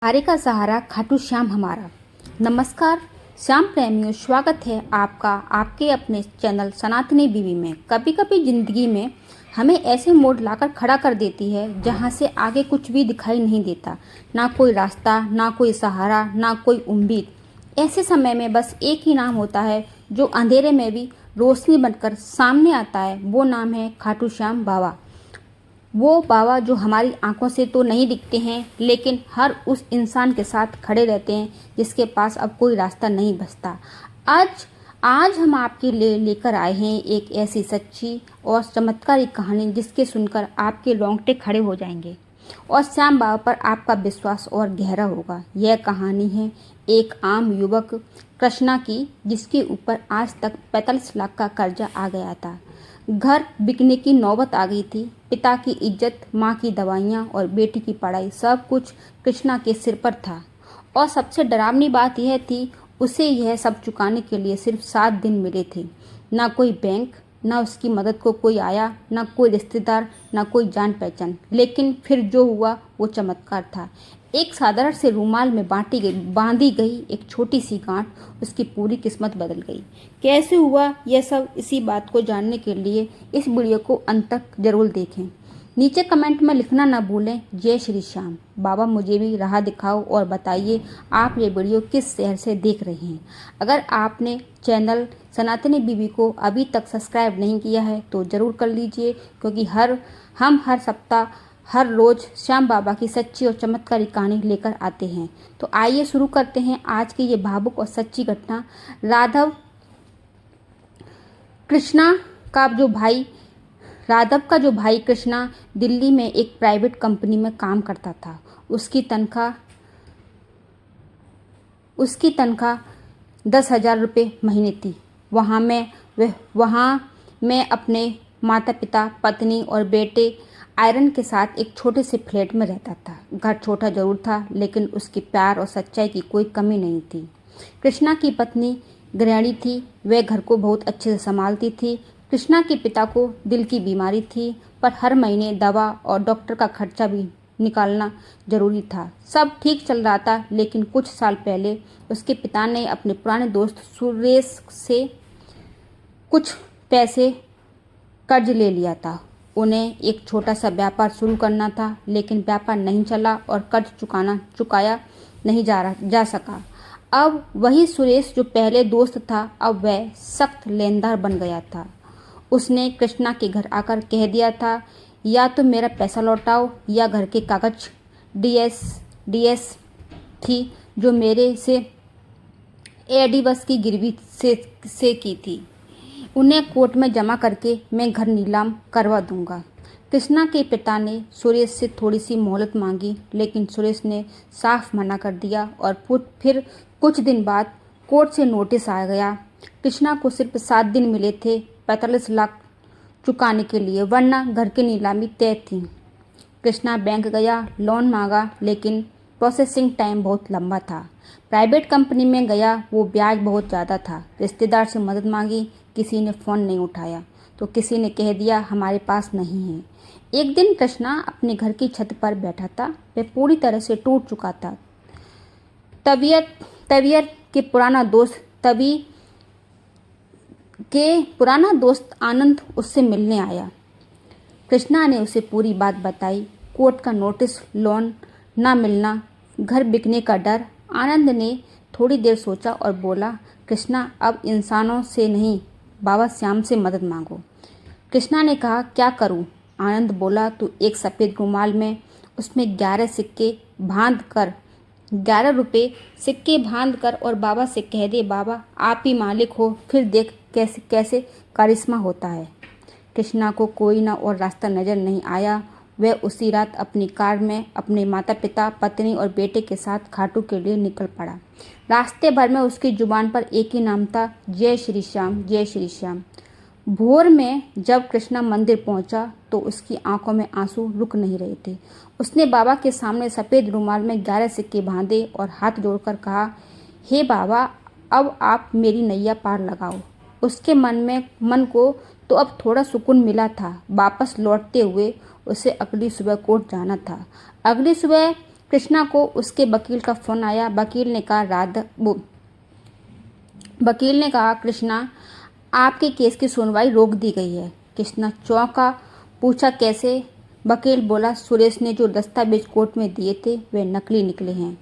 सहारे का सहारा खाटू श्याम हमारा। नमस्कार श्याम प्रेमियों, स्वागत है आपका आपके अपने चैनल सनातनी बीवी में। कभी कभी ज़िंदगी में हमें ऐसे मोड़ लाकर खड़ा कर देती है जहां से आगे कुछ भी दिखाई नहीं देता, ना कोई रास्ता, ना कोई सहारा, ना कोई उम्मीद। ऐसे समय में बस एक ही नाम होता है जो अंधेरे में भी रोशनी बनकर सामने आता है। वो नाम है खाटू श्याम बाबा। वो बाबा जो हमारी आंखों से तो नहीं दिखते हैं, लेकिन हर उस इंसान के साथ खड़े रहते हैं जिसके पास अब कोई रास्ता नहीं बचता। आज आज हम आपके लिए लेकर आए हैं एक ऐसी सच्ची और चमत्कारी कहानी जिसके सुनकर आपके रोंगटे खड़े हो जाएंगे और श्याम बाबा पर आपका विश्वास और गहरा होगा। यह कहानी है एक आम युवक कृष्णा की, जिसके ऊपर आज तक 45 लाख का कर्जा आ गया था। घर बिकने की नौबत आ गई थी। पिता की इज्जत, माँ की दवाइयाँ और बेटी की पढ़ाई, सब कुछ कृष्णा के सिर पर था। और सबसे डरावनी बात यह थी, उसे यह सब चुकाने के लिए सिर्फ 7 दिन मिले थे। ना कोई बैंक, ना उसकी मदद को कोई आया, ना कोई रिश्तेदार, ना कोई जान पहचान। लेकिन फिर जो हुआ वो चमत्कार था। एक साधारण से रूमाल में बांधी गई एक छोटी सी गांठ उसकी पूरी किस्मत बदल गई। कैसे हुआ यह सब, इसी बात को जानने के लिए इस वीडियो को अंत तक जरूर देखें। नीचे कमेंट में लिखना ना भूलें, जय श्री श्याम। बाबा मुझे भी राह दिखाओ और बताइए आप ये वीडियो किस शहर से देख रहे हैं। अगर आपने चैनल सनातनी बीवी को अभी तक सब्सक्राइब नहीं किया है तो ज़रूर कर लीजिए, क्योंकि हम हर सप्ताह हर रोज़ श्याम बाबा की सच्ची और चमत्कारी कहानी लेकर आते हैं। तो आइए शुरू करते हैं आज की ये भावुक और सच्ची घटना। राघव का जो भाई कृष्णा दिल्ली में एक प्राइवेट कंपनी में काम करता था। उसकी तनख्वाह 10,000 रुपये महीने थी। वहाँ मैं अपने माता पिता, पत्नी और बेटे आयरन के साथ एक छोटे से फ्लैट में रहता था। घर छोटा जरूर था, लेकिन उसकी प्यार और सच्चाई की कोई कमी नहीं थी। कृष्णा की पत्नी गृहिणी थी। वह घर को बहुत अच्छे से संभालती थी। कृष्णा के पिता को दिल की बीमारी थी, पर हर महीने दवा और डॉक्टर का खर्चा भी निकालना जरूरी था। सब ठीक चल रहा था, लेकिन कुछ साल पहले उसके पिता ने अपने पुराने दोस्त सुरेश से कुछ पैसे कर्ज ले लिया था। उन्हें एक छोटा सा व्यापार शुरू करना था, लेकिन व्यापार नहीं चला और कर्ज चुकाया नहीं जा सका। अब वही सुरेश जो पहले दोस्त था, अब वह सख्त लेनदार बन गया था। उसने कृष्णा के घर आकर कह दिया था, या तो मेरा पैसा लौटाओ या घर के कागज डीएस थी जो मेरे से एडिवस की गिरवी से की थी, उन्हें कोर्ट में जमा करके मैं घर नीलाम करवा दूंगा। कृष्णा के पिता ने सुरेश से थोड़ी सी मोहलत मांगी, लेकिन सुरेश ने साफ मना कर दिया और फिर कुछ दिन बाद कोर्ट से नोटिस आ गया। कृष्णा को सिर्फ 7 दिन मिले थे 45 लाख चुकाने के लिए, वरना घर की नीलामी तय थी। कृष्णा बैंक गया, लोन मांगा, लेकिन प्रोसेसिंग टाइम बहुत लंबा था। प्राइवेट कंपनी में गया, वो ब्याज बहुत ज़्यादा था। रिश्तेदार से मदद मांगी, किसी ने फ़ोन नहीं उठाया, तो किसी ने कह दिया हमारे पास नहीं है। एक दिन कृष्णा अपने घर की छत पर बैठा था। वह पूरी तरह से टूट चुका था। तबीयत के पुराना दोस्त आनंद उससे मिलने आया। कृष्णा ने उसे पूरी बात बताई। कोर्ट का नोटिस, लोन न मिलना, घर बिकने का डर। आनंद ने थोड़ी देर सोचा और बोला, कृष्णा अब इंसानों से नहीं, बाबा श्याम से मदद मांगो। कृष्णा ने कहा, क्या करूं? आनंद बोला, तू एक सफ़ेद रुमाल में उसमें 11 रुपये सिक्के बांध कर और बाबा से कह दे, बाबा आप ही मालिक हो, फिर देख कैसे करिश्मा होता है। कृष्णा को कोई ना और रास्ता नजर नहीं आया। वह उसी रात अपनी कार में अपने माता पिता, पत्नी और बेटे के साथ खाटू के लिए निकल पड़ा। रास्ते भर में उसकी जुबान पर एक ही नाम था, जय श्री श्याम, जय श्री श्याम। भोर में जब कृष्णा मंदिर पहुंचा तो उसकी आंखों में आंसू रुक नहीं रहे थे। उसने बाबा के सामने सफ़ेद रुमाल में 11 सिक्के बांधे और हाथ जोड़कर कहा, हे बाबा, अब आप मेरी नैया पार लगाओ। उसके मन को तो अब थोड़ा सुकून मिला था। वापस लौटते हुए उसे अगली सुबह कोर्ट जाना था। अगली सुबह कृष्णा को उसके वकील का फ़ोन आया। वकील ने कहा, कृष्णा, आपके केस की सुनवाई रोक दी गई है। कृष्णा चौंका, पूछा, कैसे? वकील बोला, सुरेश ने जो दस्तावेज कोर्ट में दिए थे वे नकली निकले हैं।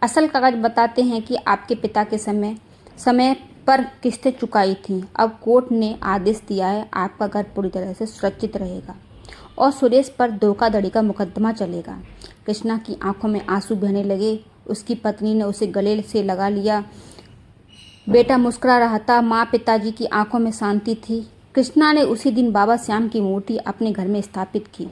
असल कागज बताते हैं कि आपके पिता के समय पर किस्तें चुकाई थीं। अब कोर्ट ने आदेश दिया है, आपका घर पूरी तरह से सुरक्षित रहेगा और सुरेश पर धोखाधड़ी का मुकदमा चलेगा। कृष्णा की आंखों में आंसू बहने लगे। उसकी पत्नी ने उसे गले से लगा लिया। बेटा मुस्कुरा रहा था। माँ पिताजी की आंखों में शांति थी। कृष्णा ने उसी दिन बाबा श्याम की मूर्ति अपने घर में स्थापित की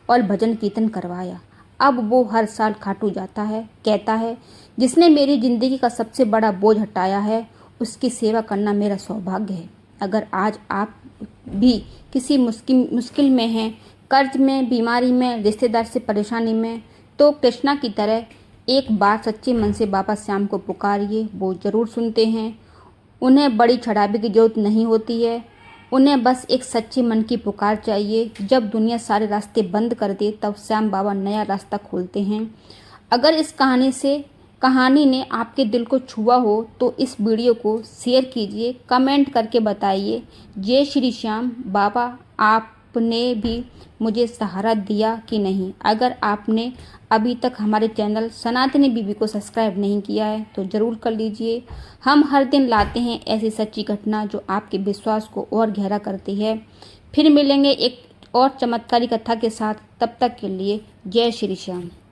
और भजन कीर्तन करवाया। अब वो हर साल खाटू जाता है, कहता है, जिसने मेरी जिंदगी का सबसे बड़ा बोझ हटाया है उसकी सेवा करना मेरा सौभाग्य है। अगर आज आप भी किसी मुश्किल में हैं, कर्ज में, बीमारी में, रिश्तेदार से परेशानी में, तो कृष्णा की तरह एक बार सच्चे मन से बाबा श्याम को पुकारिए। वो ज़रूर सुनते हैं। उन्हें बड़ी चढ़ावे की जरूरत नहीं होती है। उन्हें बस एक सच्चे मन की पुकार चाहिए। जब दुनिया सारे रास्ते बंद कर दे तब श्याम बाबा नया रास्ता खोलते हैं। अगर इस कहानी ने आपके दिल को छुआ हो तो इस वीडियो को शेयर कीजिए, कमेंट करके बताइए, जय श्री श्याम बाबा, आपने भी मुझे सहारा दिया कि नहीं। अगर आपने अभी तक हमारे चैनल सनातनी बीवी को सब्सक्राइब नहीं किया है तो ज़रूर कर लीजिए। हम हर दिन लाते हैं ऐसी सच्ची घटना जो आपके विश्वास को और गहरा करती है। फिर मिलेंगे एक और चमत्कारी कथा के साथ। तब तक के लिए जय श्री श्याम।